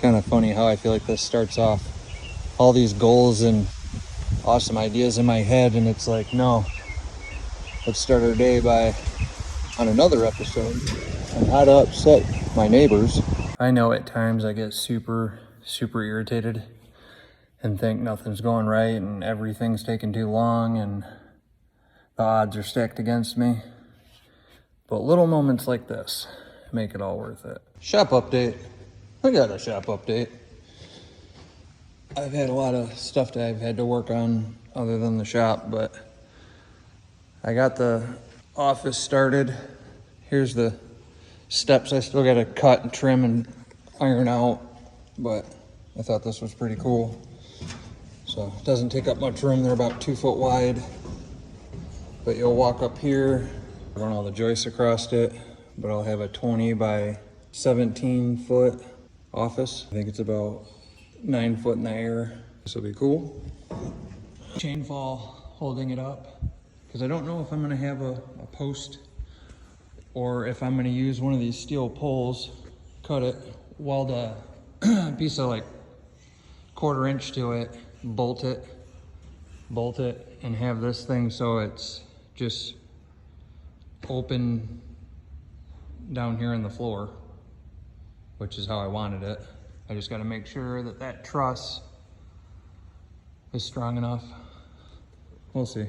kind of funny how I feel like this starts off all these goals and awesome ideas in my head, and it's like, no, let's start our day on another episode on how to upset my neighbors. I know at times I get super irritated and think nothing's going right and everything's taking too long and the odds are stacked against me. But little moments like this make it all worth it. Shop update. I got a shop update. I've had a lot of stuff that I've had to work on other than the shop, but I got the office started. Here's the steps I still got to cut and trim and iron out, but I thought this was pretty cool. So it doesn't take up much room. They're about 2 foot wide, but you'll walk up here, run all the joists across it, but I'll have a 20 by 17 foot office. I think it's about 9 foot in the air. This will be cool. Chain fall holding it up, because I don't know if I'm gonna have a post or if I'm gonna use one of these steel poles, cut it, weld a piece of like 1/4 inch to it, bolt it, and have this thing so it's just open down here in the floor, which is how I wanted it. I just gotta make sure that that truss is strong enough. We'll see.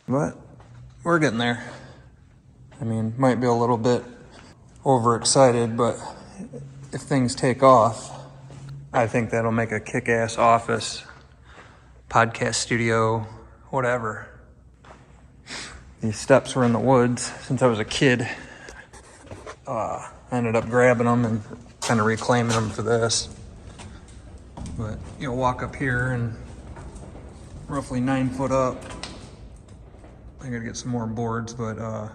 But we're getting there. I mean, might be a little bit overexcited, but if things take off, I think that'll make a kick-ass office, podcast studio, whatever. These steps were in the woods since I was a kid. I ended up grabbing them and kind of reclaiming them for this. But you'll walk up here and roughly 9 foot up. I gotta get some more boards, but I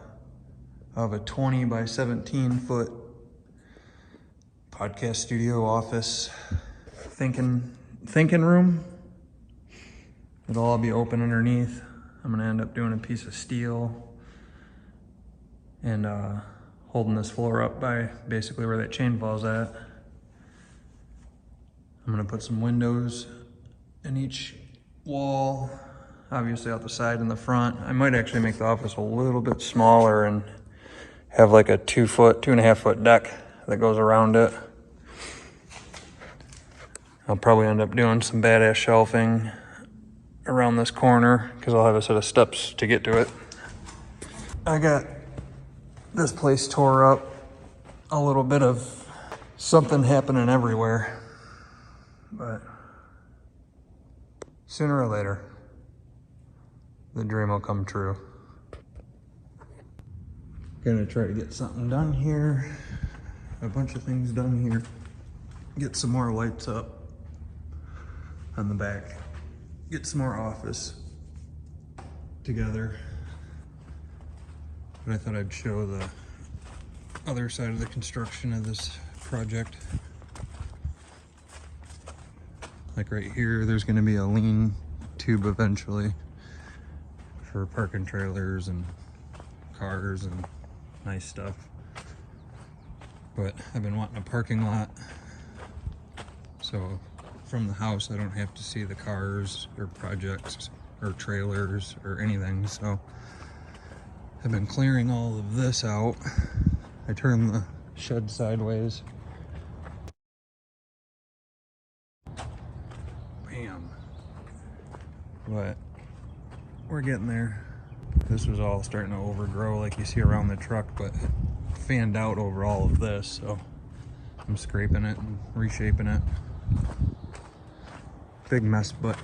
have a 20 by 17 foot podcast studio office thinking room. It'll all be open underneath. I'm gonna end up doing a piece of steel and holding this floor up by basically where that chain fall's at. I'm gonna put some windows in each wall, obviously out the side and the front. I might actually make the office a little bit smaller and have like a 2.5 foot deck that goes around it. I'll probably end up doing some badass shelving around this corner because I'll have a set of steps to get to it. I got this place tore up, a little bit of something happening everywhere, but sooner or later, the dream will come true. Gonna try to get something done here, a bunch of things done here, get some more lights up on the back, get some more office together. But I thought I'd show the other side of the construction of this project. Like right here, there's gonna be a lean tube eventually for parking trailers and cars and nice stuff. But I've been wanting a parking lot, so from the house I don't have to see the cars or projects or trailers or anything. So I've been clearing all of this out. I turned the shed sideways. Bam. But we're getting there. This was all starting to overgrow like you see around the truck, but it fanned out over all of this, so I'm scraping it and reshaping it. Big mess, but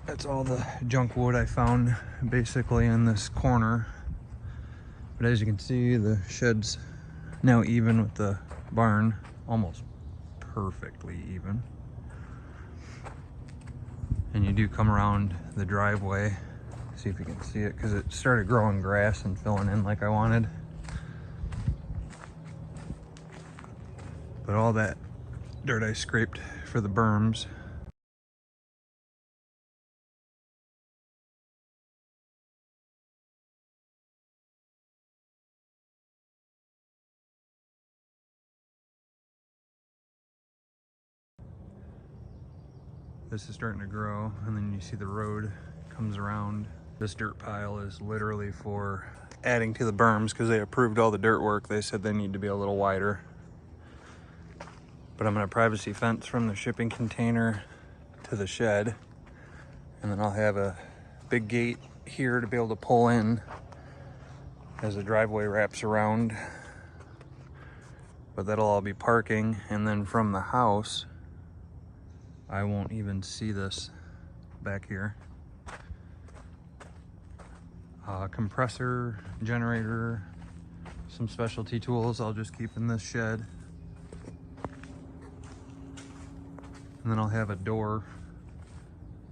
that's all the junk wood I found basically in this corner. But as you can see, the shed's now even with the barn, almost perfectly even. And you do come around the driveway, so see if you can see it, because it started growing grass and filling in like I wanted. But all that dirt I scraped for the berms. This is starting to grow, and then you see the road comes around. This dirt pile is literally for adding to the berms because they approved all the dirt work. They said they need to be a little wider. But I'm gonna privacy fence from the shipping container to the shed, and then I'll have a big gate here to be able to pull in as the driveway wraps around. But that'll all be parking, and then from the house, I won't even see this back here. Compressor, generator, some specialty tools I'll just keep in this shed. And then I'll have a door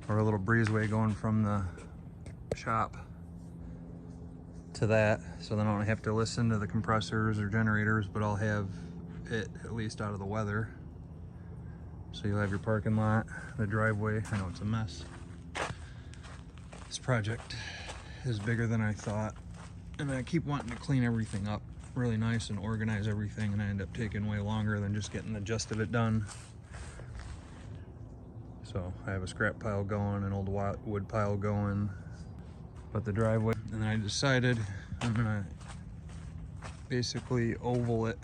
or a little breezeway going from the shop to that. So then I don't have to listen to the compressors or generators, but I'll have it at least out of the weather. So you'll have your parking lot, the driveway. I know it's a mess. This project is bigger than I thought. And I keep wanting to clean everything up really nice and organize everything, and I end up taking way longer than just getting the gist of it done. So I have a scrap pile going, an old wood pile going, but the driveway, and then I decided I'm gonna basically oval it.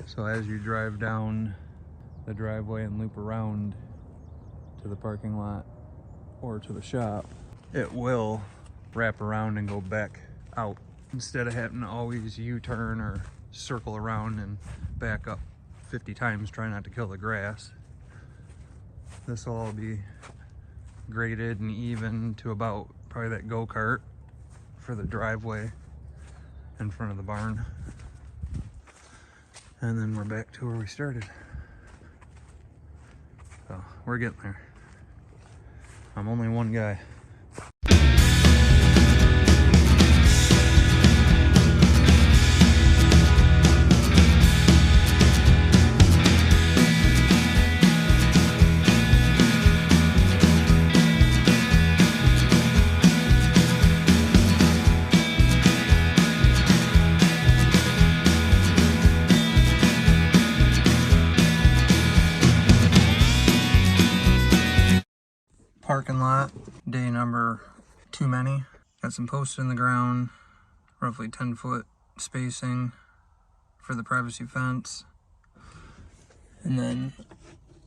So as you drive down the driveway and loop around to the parking lot or to the shop, it will wrap around and go back out instead of having to always U-turn or circle around and back up 50 times trying not to kill the grass. This will all be graded and even to about probably that go-kart for the driveway in front of the barn. And then we're back to where we started. So we're getting there. I'm only one guy. Parking lot, day number too many. Got some posts in the ground, roughly 10-foot spacing for the privacy fence. And then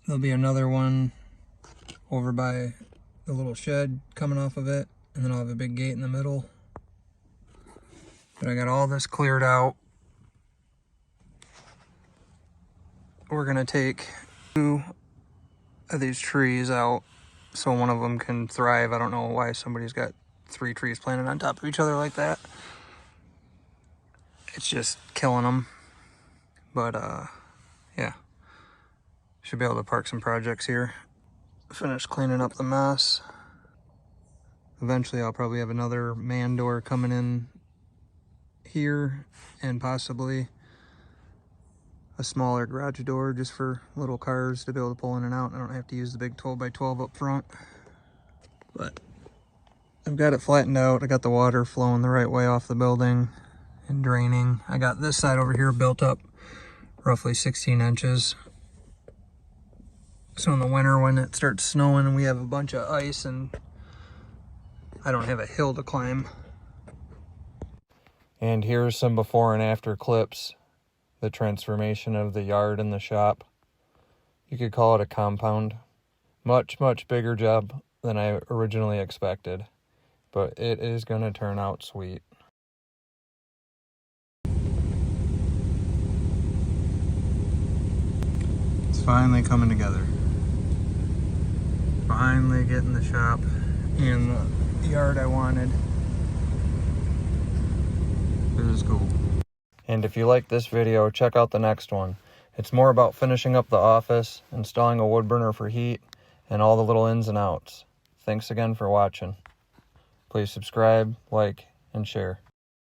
there'll be another one over by the little shed coming off of it. And then I'll have a big gate in the middle. But I got all this cleared out. We're gonna take 2 of these trees out so one of them can thrive. I don't know why somebody's got 3 trees planted on top of each other like that. It's just killing them. But yeah, should be able to park some projects here. Finish cleaning up the mess. Eventually I'll probably have another man door coming in here, and possibly a smaller garage door just for little cars to be able to pull in and out. I don't have to use the big 12x12 up front. But I've got it flattened out. I got the water flowing the right way off the building and draining. I got this side over here built up roughly 16 inches. So in the winter when it starts snowing and we have a bunch of ice and I don't have a hill to climb. And here's some before and after clips. The transformation of the yard and the shop. You could call it a compound. Much, much bigger job than I originally expected, but it is gonna turn out sweet. It's finally coming together. Finally getting the shop and the yard I wanted. This is cool. And if you like this video, check out the next one. It's more about finishing up the office, installing a wood burner for heat, and all the little ins and outs. Thanks again for watching. Please subscribe, like, and share.